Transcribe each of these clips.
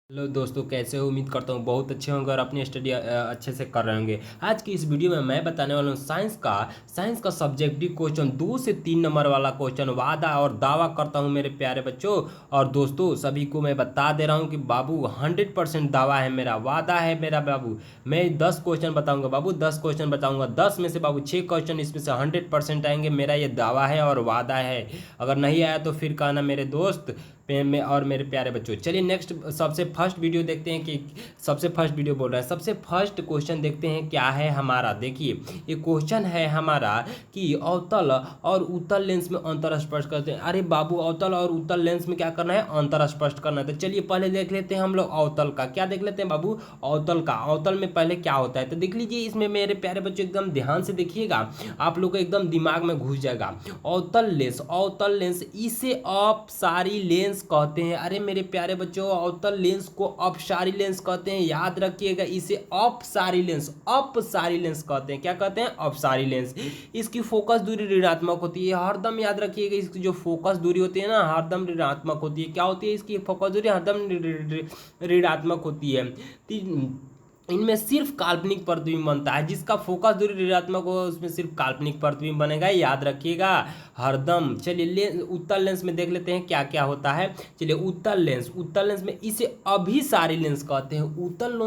Hello दोस्तों, कैसे हो? उम्मीद करता हूँ बहुत अच्छे होंगे और अपनी स्टडी अच्छे से कर रहे होंगे। आज की इस वीडियो में मैं बताने वाला हूँ साइंस का सब्जेक्टिव क्वेश्चन 2 से 3 नंबर वाला क्वेश्चन। वादा और दावा करता हूँ मेरे प्यारे बच्चों और दोस्तों, सभी को मैं बता दे रहा हूँ कि बाबू 100% दावा है मेरा, वादा है मेरा बाबू। मैं 10 क्वेश्चन बताऊँगा बाबू, 10 क्वेश्चन बताऊँगा। 10 में से बाबू 6 क्वेश्चन इसमें से 100% आएंगे। मेरा ये दावा है और वादा है। अगर नहीं आया तो फिर कहना मेरे दोस्त में और मेरे प्यारे बच्चों। चलिए नेक्स्ट सबसे फर्स्ट वीडियो देखते हैं कि सबसे फर्स्ट वीडियो बोल रहा है। सबसे फर्स्ट क्वेश्चन देखते हैं क्या है हमारा। देखिए ये क्वेश्चन है हमारा कि अवतल और उत्तल लेंस में अंतर स्पष्ट करते हैं। अरे बाबू, अवतल और उत्तल लेंस में क्या करना है? अंतर स्पष्ट करना है। तो चलिए पहले देख लेते हैं हम लोग अवतल का। क्या देख लेते हैं बाबू? अवतल का। अवतल में पहले क्या होता है तो देख लीजिए। इसमें मेरे प्यारे बच्चों एकदम ध्यान से देखिएगा, आप लोग को एकदम दिमाग में घुस जाएगा। अवतल लेंस इसे अपसारी लेंस कहते हैं। अरे मेरे प्यारे बच्चों, अवतल लेंस को अपसारी लेंस कहते हैं। याद रखिएगा, इसे अपसारी लेंस कहते हैं। क्या कहते हैं? अपसारी लेंस। इसकी फोकस दूरी ऋणात्मक होती है। हरदम याद रखिएगा, इसकी जो फोकस दूरी होती है ना, हरदम ऋणात्मक होती है। क्या होती है? इसकी फोकस दूरी हरदम ऋणात्मक होती है। इनमें सिर्फ काल्पनिक प्रतिबिंब बनता है। जिसका फोकस दूरी ऋणात्मक हो उसमें सिर्फ काल्पनिक प्रतिबिंब बनेगा, याद रखिएगा हरदम। चलिए उत्तल लेंस में देख लेते हैं क्या क्या होता है। चलिए उत्तल लेंस में इसे अभिसारी लेंस कहते हैं। उत्तल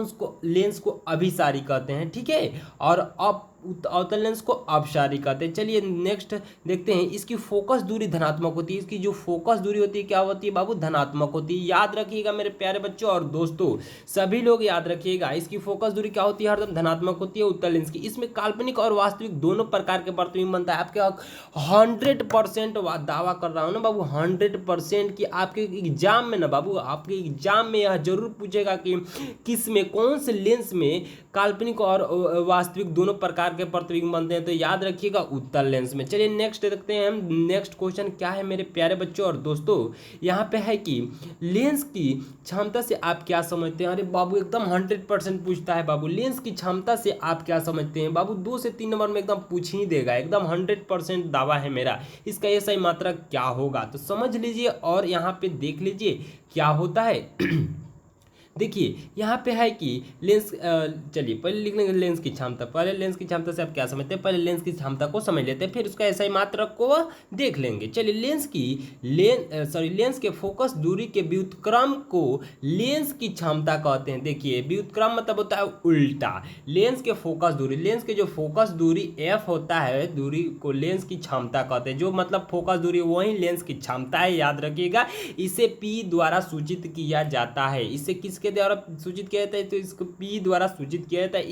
लेंस को अभिसारी कहते हैं, ठीक है। और अवतल लेंस को अपसारी कहते हैं। चलिए नेक्स्ट देखते हैं। इसकी फोकस दूरी धनात्मक होती है। इसकी जो फोकस दूरी होती है क्या होती है बाबू? धनात्मक होती है। याद रखिएगा मेरे प्यारे बच्चों और दोस्तों, सभी लोग याद रखिएगा, इसकी फोकस दूरी क्या होती है? हरदम धनात्मक होती है उत्तल लेंस की। इसमें काल्पनिक और वास्तविक दोनों प्रकार के प्रतिबिंब बनता है। आपके 100% दावा कर रहा हूँ ना बाबू, 100% कि आपके एग्जाम में ना बाबू, आपके एग्जाम में यह जरूर पूछेगा कि किस में, कौन से लेंस में काल्पनिक और वास्तविक दोनों प्रकार के प्रतिबिंब बनते हैं। तो याद रखिएगा उत्तल लेंस में। चलिए नेक्स्ट देखते हैं हम। नेक्स्ट क्वेश्चन क्या है मेरे प्यारे बच्चों और दोस्तों, यहाँ पे है कि लेंस की क्षमता से आप क्या समझते हैं? अरे बाबू एकदम 100% पूछता है बाबू, लेंस की क्षमता से आप क्या समझते हैं बाबू? 2 से 3 नंबर में एकदम पूछ ही देगा। एकदम 100% दावा है मेरा। इसका ये सही मात्रा क्या होगा तो समझ लीजिए और यहाँ पे देख लीजिए क्या होता है। देखिए यहाँ पे है कि लेंस, चलिए पहले लिख लेंगे लेंस की क्षमता। पहले लेंस की क्षमता से आप क्या समझते हैं? पहले लेंस की क्षमता को समझ लेते हैं, फिर उसका ऐसा मात्रक को देख लेंगे। चलिए लेंस के फोकस दूरी के व्युत्क्रम को लेंस की क्षमता कहते हैं। देखिए व्युत्क्रम मतलब होता है उल्टा। लेंस के जो फोकस दूरी एफ होता है, दूरी को लेंस की क्षमता कहते हैं। जो मतलब फोकस दूरी वही लेंस की क्षमता है, याद रखिएगा। इसे पी द्वारा सूचित किया जाता है। इसे किसके द्वारा सूचित किया जाता है? तो इसको पी द्वारा सूचित किया जाता है।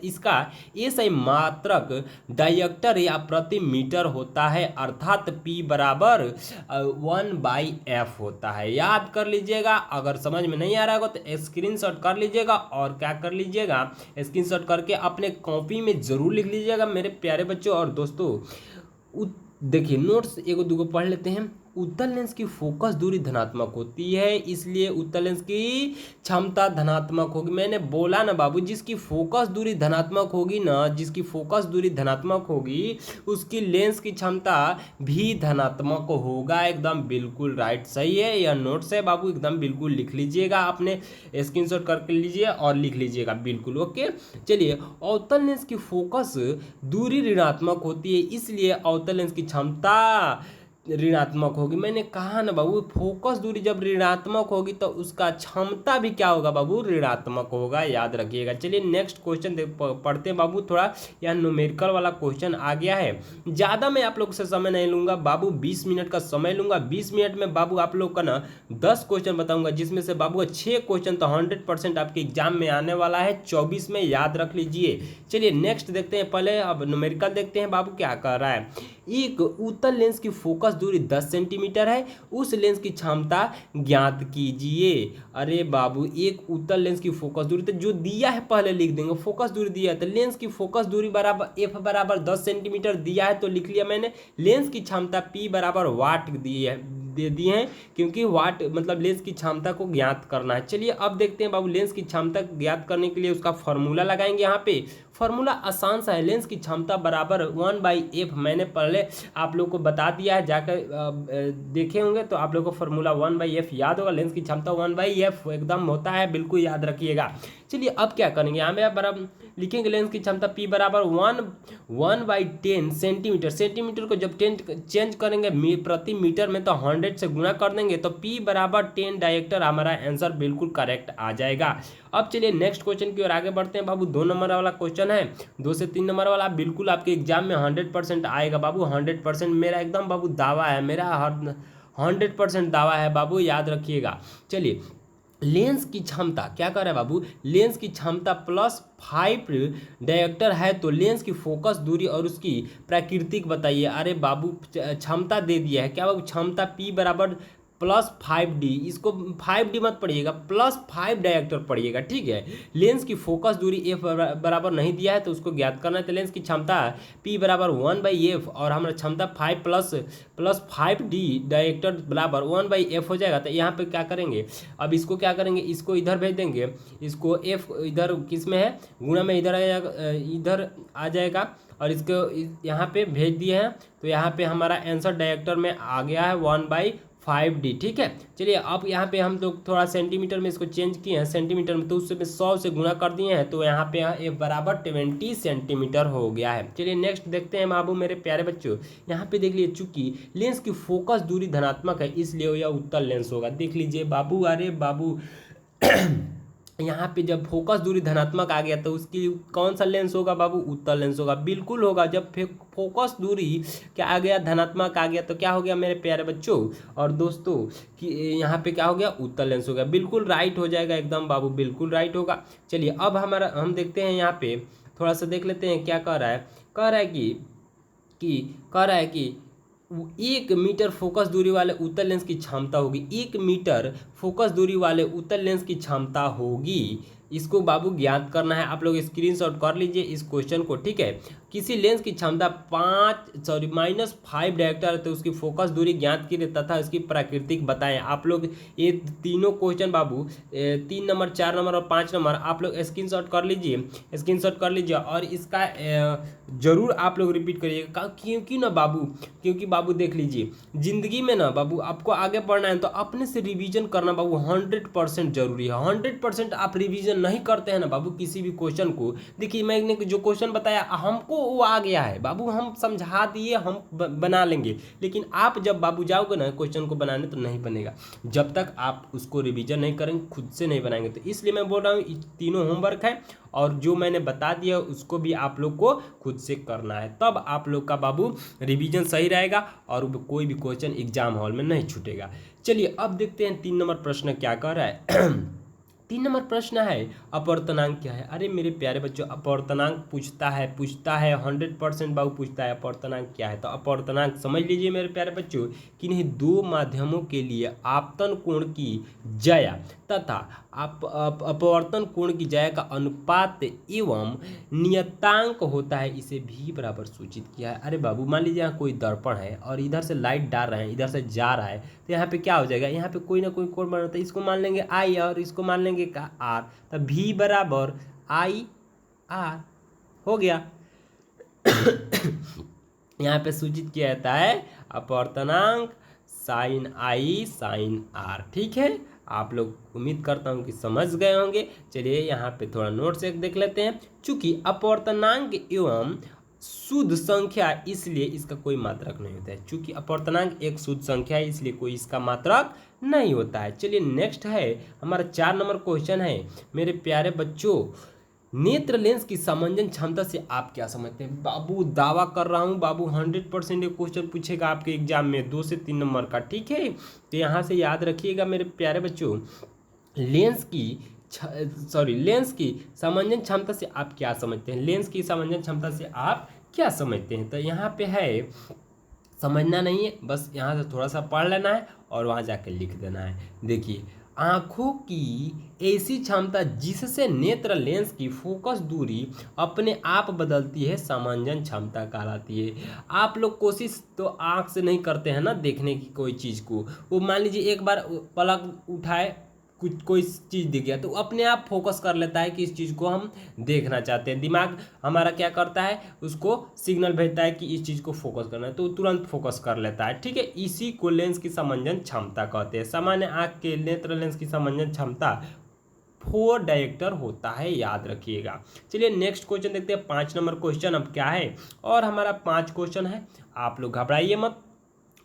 इसका ऐसा मात्रक डायरेक्टर या प्रति मीटर होता है, अर्थात पी बराबर 1/f होता है। याद कर लीजिएगा। अगर समझ में नहीं आ रहा होगा तो स्क्रीनशॉट कर लीजिएगा और क्या कर लीजिएगा, स्क्रीनशॉट करके अपने कॉपी में जरूर लिख लीजिएगा मेरे प्यारे बच्चों और दोस्तों। देखिए नोट्स एगो दूगो पढ़ लेते हैं। उत्तल लेंस की फोकस दूरी धनात्मक होती है, इसलिए उत्तल लेंस की क्षमता धनात्मक होगी। मैंने बोला ना बाबू, जिसकी फोकस दूरी धनात्मक होगी ना, जिसकी फोकस दूरी धनात्मक होगी उसकी लेंस की क्षमता भी धनात्मक होगा। एकदम बिल्कुल राइट, सही है। यह नोट्स है बाबू, एकदम बिल्कुल लिख लीजिएगा। आपने स्क्रीनशॉट करके लीजिए और लिख लीजिएगा बिल्कुल, ओके। चलिए अवतल लेंस की फोकस दूरी ऋणात्मक होती है, इसलिए अवतल लेंस की क्षमता ऋणात्मक होगी। मैंने कहा ना बाबू, फोकस दूरी जब ऋणात्मक होगी तो उसका क्षमता भी क्या होगा बाबू? ऋणात्मक होगा, याद रखिएगा। चलिए नेक्स्ट क्वेश्चन पढ़ते हैं बाबू। थोड़ा यह न्यूमेरिकल वाला क्वेश्चन आ गया है। ज़्यादा मैं आप लोग से समय नहीं लूँगा बाबू, 20 मिनट का समय लूँगा। 20 मिनट में बाबू आप लोग का ना 10 क्वेश्चन बताऊँगा, जिसमें से बाबू 6 क्वेश्चन तो 100% आपके एग्जाम में आने वाला है। 24 में, याद रख लीजिए। चलिए नेक्स्ट देखते हैं। पहले अब न्यूमेरिकल देखते हैं बाबू क्या कर रहा है। एक उत्तल लेंस की फोकस दूरी 10 सेंटीमीटर है, उस लेंस की क्षमता ज्ञात कीजिए। अरे बाबू, एक उत्तल लेंस की फोकस दूरी तो जो दिया है पहले लिख देंगे। फोकस दूरी दिया है तो लेंस की फोकस दूरी बराबर एफ बराबर 10 सेंटीमीटर दिया है तो लिख लिया मैंने। लेंस की क्षमता पी बराबर वाट दी है, दे दिए हैं, क्योंकि वाट मतलब लेंस की क्षमता को ज्ञात करना है। चलिए अब देखते हैं बाबू, लेंस की क्षमता ज्ञात करने के लिए उसका फॉर्मूला लगाएंगे। यहाँ पे फॉर्मूला आसान सा है, लेंस की क्षमता बराबर 1/f। मैंने पहले आप लोग को बता दिया है, जाकर देखे होंगे तो आप लोग को फॉर्मूला 1/f याद होगा। लेंस की क्षमता 1/f एकदम होता है, बिल्कुल याद रखिएगा। चलिए अब क्या करेंगे, यहाँ पे बराबर लिखेंगे लेंस की क्षमता P बराबर 1/10 सेंटीमीटर। सेंटीमीटर को जब 10 चेंज करेंगे प्रति मीटर में तो 100 से गुना कर देंगे, तो P बराबर 10 डायरेक्टर हमारा आंसर बिल्कुल करेक्ट आ जाएगा। अब चलिए नेक्स्ट क्वेश्चन की ओर आगे बढ़ते हैं बाबू। 2 नंबर वाला क्वेश्चन है, 2 से 3 नंबर वाला, बिल्कुल आपके एग्जाम में 100% आएगा बाबू। 100% मेरा एकदम बाबू दावा है, मेरा 100% दावा है बाबू, याद रखिएगा। चलिए लेंस की क्षमता क्या कर रहा है बाबू, लेंस की क्षमता +5 डायरेक्टर है, तो लेंस की फोकस दूरी और उसकी प्राकृतिक बताइए। अरे बाबू क्षमता दे दिया है, क्या बाबू क्षमता P बराबर +5D, इसको 5D मत पढ़िएगा, +5 डायरेक्टर पढ़िएगा, ठीक है। लेंस की फोकस दूरी F बराबर नहीं दिया है तो उसको ज्ञात करना है, तो लेंस की क्षमता P बराबर 1/f और हमारा क्षमता 5 + 5D डायरेक्टर बराबर 1/f हो जाएगा। तो यहाँ पे क्या करेंगे, अब इसको क्या करेंगे, इसको इधर भेज देंगे, इसको F इधर किस में है, गुणा में इधर आ जाएगा, इधर आ जाएगा, और इसको यहाँ पे भेज दिए हैं, तो यहाँ पे हमारा आंसर डायरेक्टर में आ गया है 1/5D, ठीक है। चलिए अब यहाँ पे हम लोग थोड़ा सेंटीमीटर में इसको चेंज किए हैं, सेंटीमीटर में, तो उससे 100 से गुणा कर दिए हैं, तो यहाँ पे F बराबर 20 सेंटीमीटर हो गया है। चलिए नेक्स्ट देखते हैं बाबू मेरे प्यारे बच्चों। यहाँ पे देख लीजिए, चूंकि लेंस की फोकस दूरी धनात्मक है इसलिए यह उत्तल लेंस होगा। देख लीजिए बाबू, अरे बाबू यहाँ पे जब फोकस दूरी धनात्मक आ गया तो उसकी कौन सा लेंस होगा बाबू, उत्तल लेंस होगा, बिल्कुल होगा। जब फोकस दूरी क्या आ गया, धनात्मक आ गया, तो क्या हो गया मेरे प्यारे बच्चों और दोस्तों कि यहाँ पे क्या हो गया, उत्तल लेंस हो गया, बिल्कुल राइट हो जाएगा एकदम बाबू, बिल्कुल राइट होगा। चलिए अब हम देखते हैं, यहाँ पे थोड़ा सा देख लेते हैं क्या कह रहा है। कह रहा है कि 1 मीटर फोकस दूरी वाले उत्तल लेंस की क्षमता होगी, 1 मीटर फोकस दूरी वाले उत्तल लेंस की क्षमता होगी। इसको बाबू ज्ञात करना है, आप लोग स्क्रीनशॉट कर लीजिए इस क्वेश्चन को, ठीक है। किसी लेंस की क्षमता -5 डायरेक्टर है तो उसकी फोकस दूरी ज्ञात कीजिए तथा उसकी प्राकृतिक बताएं। आप लोग ये तीनों क्वेश्चन बाबू 3 नंबर, 4 नंबर और 5 नंबर आप लोग स्क्रीनशॉट कर लीजिए और इसका जरूर आप लोग रिपीट करिएगा, क्योंकि बाबू देख लीजिए, जिंदगी में ना बाबू आपको आगे बढ़ना है तो अपने से रिवीजन करना बाबू 100% जरूरी है। 100% आप रिवीजन नहीं करते हैं ना बाबू किसी भी क्वेश्चन को, देखिए मैंने जो क्वेश्चन बताया हमको वो आ गया है बाबू, हम समझा दिए, हम बना लेंगे, लेकिन आप जब बाबू जाओगे ना क्वेश्चन को बनाने तो नहीं बनेगा जब तक आप उसको रिवीजन नहीं करेंगे, खुद से नहीं बनाएंगे। तो इसलिए मैं बोल रहा हूँ तीनों होमवर्क है और जो मैंने बता दिया उसको भी आप लोग को खुद से करना है, तब आप लोग का बाबू रिवीजन सही रहेगा और कोई भी क्वेश्चन एग्जाम हॉल में नहीं छूटेगा। चलिए अब देखते हैं 3 नंबर प्रश्न क्या कह रहा है। 3 नंबर प्रश्न है, अपवर्तनांक क्या है। अरे मेरे प्यारे बच्चों, अपवर्तनांक पूछता है 100% बाबू पूछता है अपवर्तनांक क्या है। तो अपवर्तनांक समझ लीजिए मेरे प्यारे बच्चों, किन्हीं 2 माध्यमों के लिए आपतन कोण की ज्या तथा अपवर्तन कोण की ज्या का अनुपात एवं नियतांक होता है, इसे भी बराबर सूचित किया है। अरे बाबू मान लीजिए यहाँ कोई दर्पण है और इधर से लाइट डाल रहे हैं, इधर से जा रहा है, तो यहाँ पे क्या हो जाएगा, यहाँ पे कोई ना कोई कोण बन रहा है, इसको मान लेंगे I और इसको मान लेंगे का R, तो V बराबर IR हो गया। यहाँ पे सूचित किया जाता है अपवर्तनांक sin I sin R, ठीक है। आप लोग उम्मीद करता हूँ कि समझ गए होंगे। चलिए यहाँ पे थोड़ा नोट्स एक देख लेते हैं। चूंकि अपवर्तनांक एवं शुद्ध संख्या इसलिए इसका कोई मात्रक नहीं होता है। चूंकि अपवर्तनांक एक शुद्ध संख्या है इसलिए कोई इसका मात्रक नहीं होता है। चलिए नेक्स्ट है हमारा 4 नंबर क्वेश्चन है मेरे प्यारे बच्चों, नेत्र लेंस की समंजन क्षमता से आप क्या समझते हैं। बाबू दावा कर रहा हूँ बाबू 100% ये क्वेश्चन पूछेगा आपके एग्जाम में 2 से 3 नंबर का, ठीक है। तो यहाँ से याद रखिएगा मेरे प्यारे बच्चों, लेंस की समंजन क्षमता से आप क्या समझते हैं। लेंस की समंजन क्षमता से आप क्या समझते हैं। तो यहाँ पे है, समझना नहीं है, बस यहाँ से थोड़ा सा पढ़ लेना है और वहाँ जाकर लिख देना है। देखिए आँखों की ऐसी क्षमता जिससे नेत्र लेंस की फोकस दूरी अपने आप बदलती है समांजन क्षमता कहलाती है। आप लोग कोशिश तो आँख से नहीं करते हैं ना देखने की कोई चीज़ को। वो मान लीजिए एक बार पलक उठाए, कुछ कोई चीज़ दिख गया तो अपने आप फोकस कर लेता है कि इस चीज़ को हम देखना चाहते हैं। दिमाग हमारा क्या करता है, उसको सिग्नल भेजता है कि इस चीज़ को फोकस करना है, तो तुरंत फोकस कर लेता है। ठीक है, इसी को लेंस की समंजन क्षमता कहते हैं। सामान्य आँख के नेत्र लेंस की समंजन क्षमता 4 डायरेक्टर होता है, याद रखिएगा। चलिए नेक्स्ट क्वेश्चन देखते हैं। 5 नंबर क्वेश्चन अब क्या है, और हमारा 5 क्वेश्चन है, आप लोग घबराइए मत।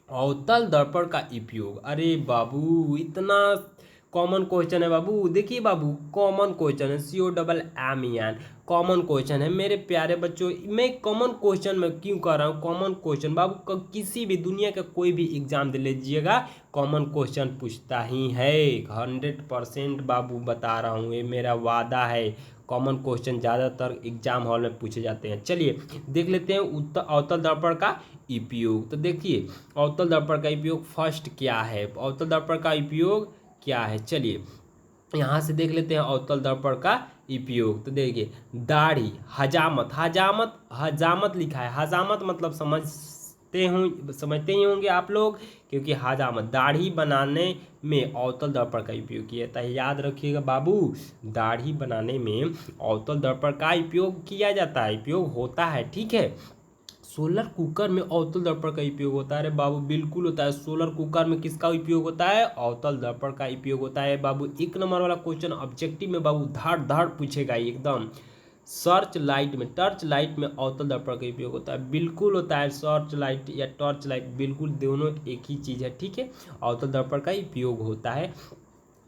अवतल दर्पण का उपयोग, अरे बाबू इतना कॉमन क्वेश्चन है बाबू। देखिए बाबू कॉमन क्वेश्चन है, COMMON कॉमन क्वेश्चन है मेरे प्यारे बच्चों। मैं कॉमन क्वेश्चन में क्यों कर रहा हूँ, कॉमन क्वेश्चन बाबू किसी भी दुनिया का कोई भी एग्जाम दे लीजिएगा कॉमन क्वेश्चन पूछता ही है। 100% बाबू बता रहा हूँ, ये मेरा वादा है। कॉमन क्वेश्चन ज़्यादातर एग्जाम हॉल में पूछे जाते हैं। चलिए देख लेते हैं अवतल दर्पण का उपयोग। तो देखिए अवतल दर्पण का उपयोग फर्स्ट क्या है, अवतल दर्पण का उपयोग क्या है, चलिए यहाँ से देख लेते हैं अवतल दर्पण का उपयोग। तो देखिए दाढ़ी, हजामत, हजामत हजामत लिखा है, हजामत मतलब समझते ही होंगे आप लोग, क्योंकि हजामत दाढ़ी बनाने में अवतल दर्पण का उपयोग किया जाता है। याद रखिएगा बाबू, दाढ़ी बनाने में अवतल दर्पण का उपयोग किया जाता है, उपयोग होता है। ठीक है, सोलर कुकर में अवतल दर्पण का उपयोग होता है। अरे बाबू बिल्कुल होता है, सोलर कुकर में किसका उपयोग होता है, अवतल दर्पण का उपयोग होता है बाबू। 1 नंबर वाला क्वेश्चन ऑब्जेक्टिव में बाबू धाड़ धाड़ पूछेगा एकदम। सर्च लाइट में, टर्च लाइट में अवतल दर्पण का उपयोग होता है, बिल्कुल होता है। सर्च लाइट या टॉर्च लाइट बिल्कुल दोनों एक ही चीज़ है। ठीक है, अवतल दर्पण का उपयोग होता है।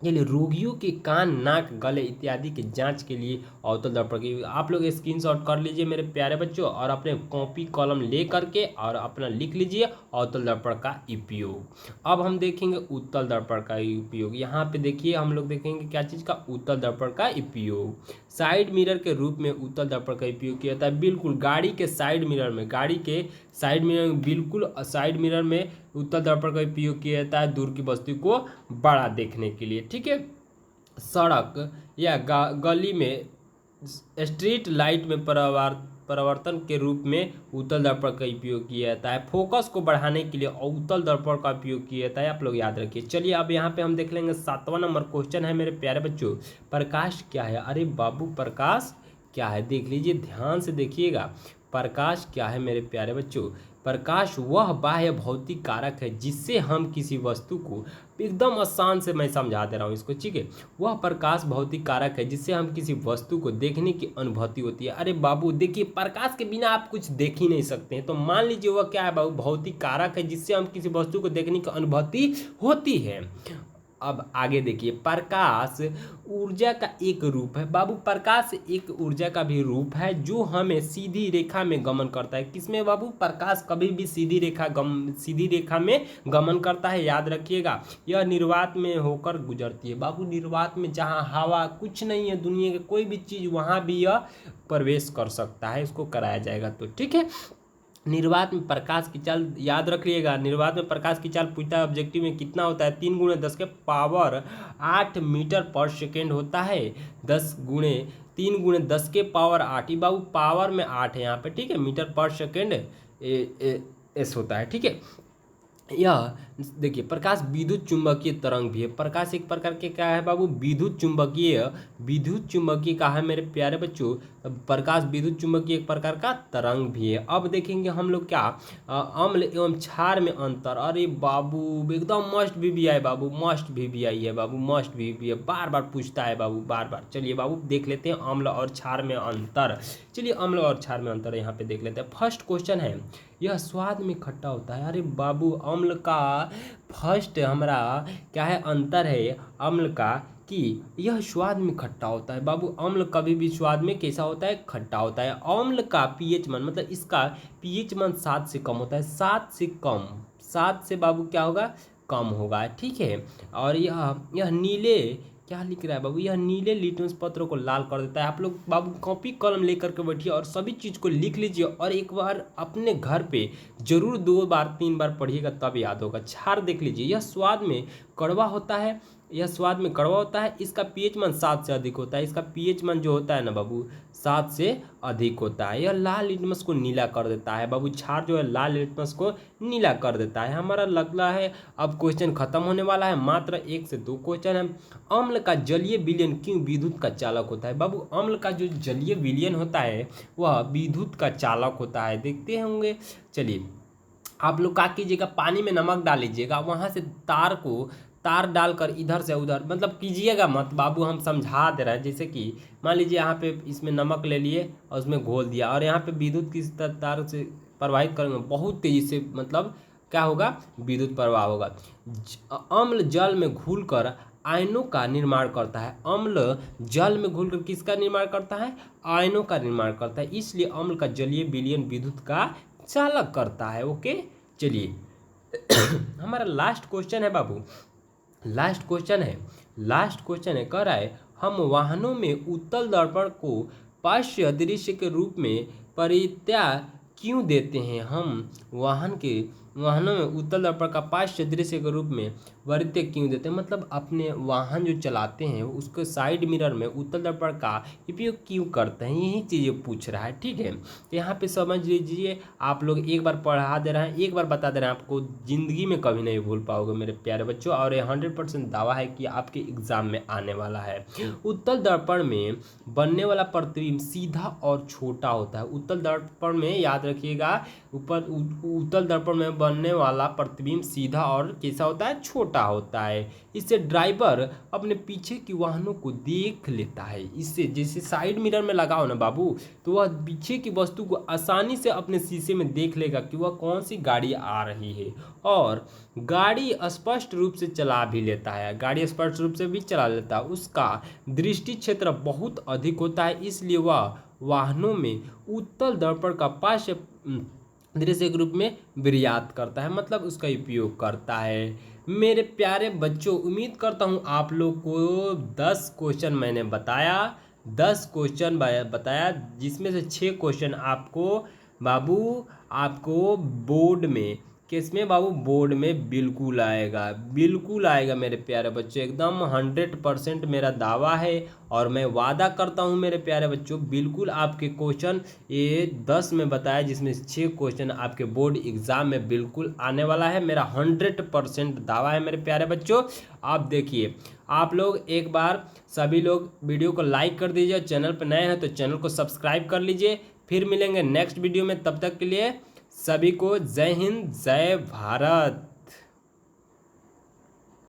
चलिए रोगियों के कान, नाक, गले इत्यादि के जांच के लिए अवतल दर्पण की आप लोग स्क्रीनशॉट कर लीजिए मेरे प्यारे बच्चों, और अपने कॉपी कलम ले करके और अपना लिख लीजिए अवतल दर्पण का उपयोग। अब हम देखेंगे उत्तल दर्पण का उपयोग। यहाँ पे देखिए हम लोग देखेंगे क्या चीज़ का, उत्तल दर्पण का उपयोग। साइड मिरर के रूप में उत्तल दर्पण का उपयोग किया जाता है। बिल्कुल गाड़ी के साइड मिरर में, गाड़ी के साइड मिरर में, बिल्कुल साइड मिरर में उत्तल दर्पण का उपयोग किया जाता है दूर की वस्तु को बड़ा देखने के लिए। ठीक है, सड़क या गली में स्ट्रीट लाइट में परावर्तन के रूप में उत्तल दर्पण का उपयोग किया जाता है। फोकस को बढ़ाने के लिए उत्तल दर्पण का उपयोग किया जाता है, आप लोग याद रखिए। चलिए अब यहाँ पे हम देख लेंगे 7वां नंबर क्वेश्चन है मेरे प्यारे बच्चों, प्रकाश क्या है। अरे बाबू प्रकाश क्या है, देख लीजिए ध्यान से देखिएगा। प्रकाश क्या है मेरे प्यारे बच्चों, प्रकाश वह बाह्य भौतिक कारक है जिससे हम किसी वस्तु को, एकदम आसान से मैं समझा दे रहा हूँ इसको, ठीक है। वह प्रकाश भौतिक कारक है जिससे हम किसी वस्तु को देखने की अनुभूति होती है। अरे बाबू देखिए प्रकाश के बिना आप कुछ देख ही नहीं सकते हैं, तो मान लीजिए वह क्या है बाबू, भौतिक कारक है जिससे हम किसी वस्तु को देखने की अनुभूति होती है। अब आगे देखिए, प्रकाश ऊर्जा का एक रूप है बाबू। प्रकाश एक ऊर्जा का भी रूप है जो हमें सीधी रेखा में गमन करता है। किसमें बाबू, प्रकाश कभी भी सीधी रेखा में गमन करता है, याद रखिएगा। यह निर्वात में होकर गुजरती है बाबू। निर्वात में जहाँ हवा कुछ नहीं है दुनिया के कोई भी चीज़, वहाँ भी यह प्रवेश कर सकता है, इसको कराया जाएगा तो ठीक है। निर्वात में प्रकाश की चाल याद रखिएगा, निर्वात में प्रकाश की चाल पूछता है ऑब्जेक्टिव में कितना होता है, 3 × 10 के पावर 8 मीटर पर सेकेंड होता है। 3 × 10 के पावर 8, ये बाबू पावर में 8 है यहाँ पे, ठीक है। मीटर पर सेकेंड एस होता है, ठीक है। यह देखिए प्रकाश विद्युत चुंबकीय तरंग भी है। प्रकाश एक प्रकार के क्या है बाबू, विद्युत चुंबकीय का है मेरे प्यारे बच्चों। प्रकाश विद्युत चुंबकीय एक प्रकार का तरंग भी है। अब देखेंगे हम लोग क्या, अम्ल एवं क्षार में अंतर। अरे बाबू एकदम मस्ट भी है बाबू, मस्ट भी आई है बाबू, मस्ट भी है, बार बार पूछता है बाबू, बार बार। चलिए बाबू देख लेते हैं अम्ल और क्षार में अंतर। चलिए अम्ल और क्षार में अंतर यहाँ पे देख लेते हैं। फर्स्ट क्वेश्चन है, यह स्वाद में खट्टा होता है। अरे बाबू अम्ल का फर्स्ट हमारा क्या है, अंतर है अम्ल का कि यह स्वाद में खट्टा होता है बाबू। अम्ल कभी भी स्वाद में कैसा होता है, खट्टा होता है। अम्ल का पीएच मान, मतलब इसका पीएच मान 7 से कम होता है, 7 से कम, 7 से बाबू क्या होगा, कम होगा, ठीक है। और यह नीले क्या लिख रहा है बाबू, यह नीले लिटमस पत्र को लाल कर देता है। आप लोग बाबू कॉपी कलम लेकर के बैठिए और सभी चीज़ को लिख लीजिए, और एक बार अपने घर पे जरूर 2 बार 3 बार पढ़िएगा तब याद होगा। क्षार देख लीजिए, यह स्वाद में कड़वा होता है यह स्वाद में कड़वा होता है, इसका पीएच मान 7 से अधिक होता है। इसका पीएच मान जो होता है ना बाबू 7 से अधिक होता है। यह लाल लिटमस को नीला कर देता है बाबू, क्षार जो है लाल लिटमस को नीला कर देता है। हमारा लगता है अब क्वेश्चन खत्म होने वाला है, मात्र 1 से 2 क्वेश्चन है। अम्ल का जलीय विलयन क्यों विद्युत का चालक होता है बाबू? अम्ल का जो जलीय विलयन होता है वह विद्युत का चालक होता है, देखते होंगे। चलिए आप लोग क्या कीजिएगा, पानी में नमक डाल लीजिएगा, वहाँ से तार डालकर इधर से उधर, मतलब कीजिएगा मत बाबू, हम समझा दे रहे हैं। जैसे कि मान लीजिए यहाँ पे इसमें नमक ले लिए और उसमें घोल दिया, और यहाँ पे विद्युत की तार से प्रवाहित करेंगे बहुत तेजी से, मतलब क्या होगा, विद्युत प्रवाह होगा। अम्ल जल में घुलकर आयनों का निर्माण करता है। अम्ल जल में घुलकर किसका निर्माण करता है? आयनों का निर्माण करता है, इसलिए अम्ल का जलीय विलयन विद्युत का चालक करता है। ओके चलिए हमारा लास्ट क्वेश्चन है बाबू, लास्ट क्वेश्चन है, कह रहा है हम वाहनों में उत्तल दर्पण को पार्श्व दृश्य के रूप में परित्याग क्यों देते हैं? हम वाहनों में उत्तल दर्पण का पार्श्व दृश्य के रूप में परित्याग क्यों देते हैं, मतलब अपने वाहन जो चलाते हैं उसके साइड मिरर में उत्तल दर्पण का उपयोग क्यों करते हैं, यही चीज़ें पूछ रहा है। ठीक है, तो यहाँ पे समझ लीजिए, आप लोग एक बार पढ़ा दे रहे हैं, एक बार बता दे रहे हैं, आपको ज़िंदगी में कभी नहीं भूल पाओगे मेरे प्यारे बच्चों, और ये 100% दावा है कि आपके एग्जाम में आने वाला है। उत्तल दर्पण में बनने वाला प्रतिबिंब सीधा और छोटा होता है। उत्तल दर्पण में याद रखिएगा, उत्तल दर्पण में बनने वाला प्रतिबिंब सीधा और कैसा होता है, छोटा होता है। इससे ड्राइवर अपने पीछे की वाहनों को देख लेता है। इससे जैसे साइड मिरर में लगाओ ना बाबू, तो वह पीछे की वस्तु को आसानी से अपने शीशे में देख लेगा कि वह कौन सी गाड़ी आ रही है, और गाड़ी स्पष्ट रूप से चला भी लेता है, गाड़ी स्पष्ट रूप से भी चला लेता है। उसका दृष्टि क्षेत्र बहुत अधिक होता है, इसलिए वह वाहनों में उत्तल दर्पण का पार्श्व दृश्य के रूप में निर्यात करता है, मतलब उसका उपयोग करता है। मेरे प्यारे बच्चों, उम्मीद करता हूँ आप लोग को 10 क्वेश्चन मैंने बताया, 10 क्वेश्चन बताया, जिसमें से 6 क्वेश्चन आपको बोर्ड में, किसमें बाबू, बोर्ड में बिल्कुल आएगा मेरे प्यारे बच्चों, एकदम 100% मेरा दावा है, और मैं वादा करता हूं मेरे प्यारे बच्चों, बिल्कुल आपके क्वेश्चन ये 10 में बताया, जिसमें 6 क्वेश्चन आपके बोर्ड एग्जाम में बिल्कुल आने वाला है, मेरा 100% दावा है मेरे प्यारे बच्चों। आप देखिए, आप लोग एक बार सभी लोग वीडियो को लाइक कर दीजिए, चैनल पर नए हैं तो चैनल को सब्सक्राइब कर लीजिए। फिर मिलेंगे नेक्स्ट वीडियो में, तब तक के लिए सभी को जय हिंद, जय भारत।